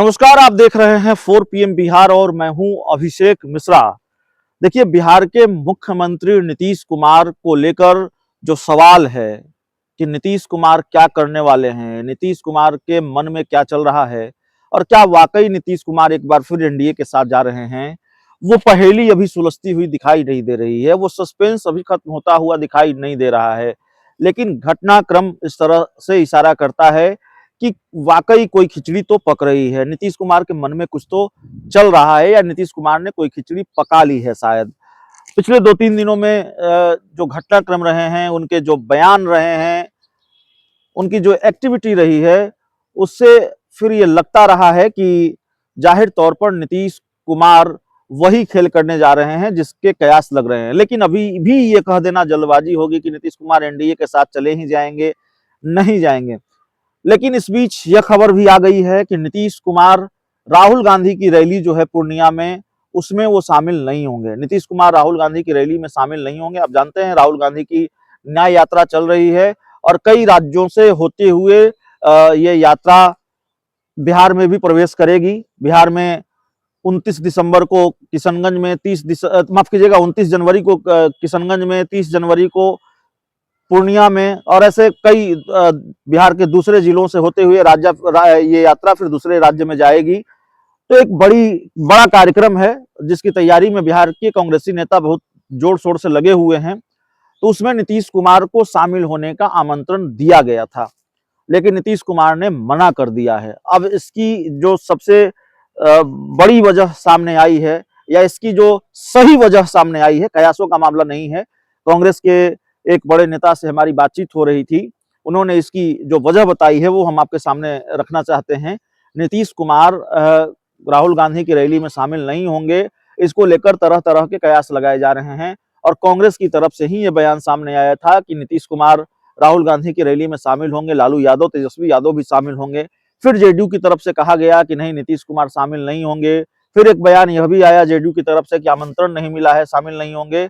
नमस्कार, आप देख रहे हैं 4 PM बिहार और मैं हूं अभिषेक मिश्रा। देखिए, बिहार के मुख्यमंत्री नीतीश कुमार को लेकर जो सवाल है कि नीतीश कुमार क्या करने वाले हैं, नीतीश कुमार के मन में क्या चल रहा है और क्या वाकई नीतीश कुमार एक बार फिर एनडीए के साथ जा रहे हैं, वो पहेली अभी सुलझती हुई दिखाई नहीं दे रही है। वो सस्पेंस अभी खत्म होता हुआ दिखाई नहीं दे रहा है। लेकिन घटनाक्रम इस तरह से इशारा करता है कि वाकई कोई खिचड़ी तो पक रही है। नीतीश कुमार के मन में कुछ तो चल रहा है या नीतीश कुमार ने कोई खिचड़ी पका ली है शायद। पिछले 2-3 दिनों में जो घटनाक्रम रहे हैं, उनके जो बयान रहे हैं, उनकी जो एक्टिविटी रही है, उससे फिर ये लगता रहा है कि जाहिर तौर पर नीतीश कुमार वही खेल करने जा रहे हैं जिसके कयास लग रहे हैं। लेकिन अभी भी ये कह देना जल्दबाजी होगी कि नीतीश कुमार एनडीए के साथ चले ही जाएंगे, नहीं जाएंगे। लेकिन इस बीच यह खबर भी आ गई है कि नीतीश कुमार राहुल गांधी की रैली जो है पूर्णिया में, उसमें वो शामिल नहीं होंगे। नीतीश कुमार राहुल गांधी की रैली में शामिल नहीं होंगे। आप जानते हैं, राहुल गांधी की न्याय यात्रा चल रही है और कई राज्यों से होते हुए ये यात्रा बिहार में भी प्रवेश करेगी। बिहार में 29 दिसंबर को किशनगंज में, 29 जनवरी को किशनगंज में, 30 जनवरी को पूर्णिया में, और ऐसे कई बिहार के दूसरे जिलों से होते हुए ये यात्रा फिर दूसरे राज्य में जाएगी। तो एक बड़ा कार्यक्रम है जिसकी तैयारी में बिहार के कांग्रेसी नेता बहुत जोर शोर से लगे हुए हैं। तो उसमें नीतीश कुमार को शामिल होने का आमंत्रण दिया गया था, लेकिन नीतीश कुमार ने मना कर दिया है। अब इसकी जो सबसे बड़ी वजह सामने आई है, या इसकी जो सही वजह सामने आई है, कयासों का मामला नहीं है। कांग्रेस के एक बड़े नेता से हमारी बातचीत हो रही थी, उन्होंने इसकी जो वजह बताई है वो हम आपके सामने रखना चाहते हैं। नीतीश कुमार राहुल गांधी की रैली में शामिल नहीं होंगे, इसको लेकर तरह तरह के कयास लगाए जा रहे हैं। और कांग्रेस की तरफ से ही ये बयान सामने आया था कि नीतीश कुमार राहुल गांधी की रैली में शामिल होंगे, लालू यादव, तेजस्वी यादव भी शामिल होंगे। फिर जेडीयू की तरफ से कहा गया कि नहीं, नीतीश कुमार शामिल नहीं होंगे। फिर एक बयान यह भी आया जेडीयू की तरफ से कि आमंत्रण नहीं मिला है, शामिल नहीं होंगे।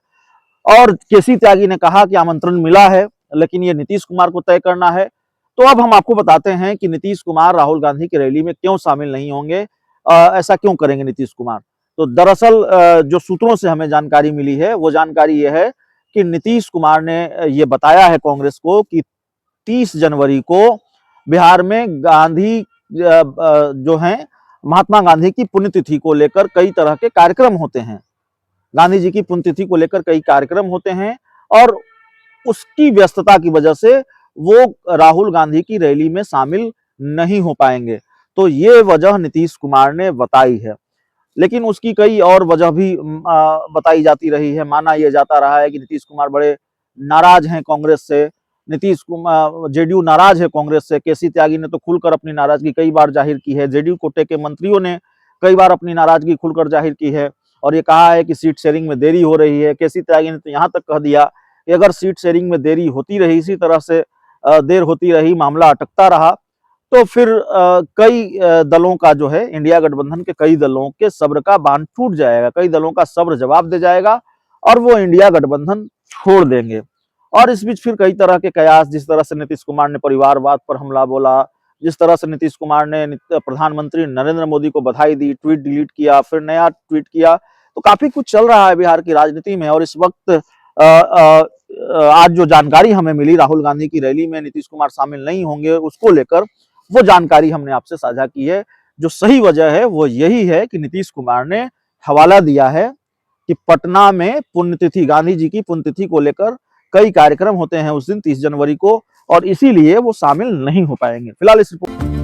और केसी त्यागी ने कहा कि आमंत्रण मिला है, लेकिन ये नीतीश कुमार को तय करना है। तो अब हम आपको बताते हैं कि नीतीश कुमार राहुल गांधी की रैली में क्यों शामिल नहीं होंगे, ऐसा क्यों करेंगे नीतीश कुमार। तो दरअसल जो सूत्रों से हमें जानकारी मिली है, वो जानकारी ये है कि नीतीश कुमार ने ये बताया है कांग्रेस को कि 30 जनवरी को बिहार में गांधी जो है, महात्मा गांधी की पुण्यतिथि को लेकर कई तरह के कार्यक्रम होते हैं। गांधी जी की पुण्यतिथि को लेकर कई कार्यक्रम होते हैं और उसकी व्यस्तता की वजह से वो राहुल गांधी की रैली में शामिल नहीं हो पाएंगे। तो ये वजह नीतीश कुमार ने बताई है, लेकिन उसकी कई और वजह भी बताई जाती रही है। माना यह जाता रहा है कि नीतीश कुमार बड़े नाराज हैं कांग्रेस से, नीतीश कुमार, जेडीयू नाराज है कांग्रेस से। केसी त्यागी ने तो खुलकर अपनी नाराजगी कई बार जाहिर की है। जेडीयू कोटे के मंत्रियों ने कई बार अपनी नाराजगी खुलकर जाहिर की है और ये कहा है कि सीट शेयरिंग में देरी हो रही है। केसी त्यागी ने तो यहाँ तक कह दिया कि अगर सीट शेयरिंग में देरी होती रही, इसी तरह से देर होती रही, मामला अटकता रहा, तो फिर कई दलों का जो है, इंडिया गठबंधन के कई दलों के सब्र का बांध टूट जाएगा, कई दलों का सब्र जवाब दे जाएगा और वो इंडिया गठबंधन छोड़ देंगे। और इस बीच फिर कई तरह के कयास, जिस तरह से नीतीश कुमार ने परिवारवाद पर हमला बोला, जिस तरह से नीतीश कुमार ने प्रधानमंत्री नरेंद्र मोदी को बधाई दी, ट्वीट डिलीट किया, फिर नया ट्वीट किया, तो काफी कुछ चल रहा है बिहार की राजनीति में। और इस वक्त आज जो जानकारी हमें मिली राहुल गांधी की रैली में नीतीश कुमार शामिल नहीं होंगे, उसको लेकर वो जानकारी हमने आपसे साझा की है। जो सही वजह है वो यही है कि नीतीश कुमार ने हवाला दिया है कि पटना में पुण्यतिथि, गांधी जी की पुण्यतिथि को लेकर कई कार्यक्रम होते हैं उस दिन 30 जनवरी को, और इसीलिए वो शामिल नहीं हो पाएंगे। फिलहाल इस रिपोर्ट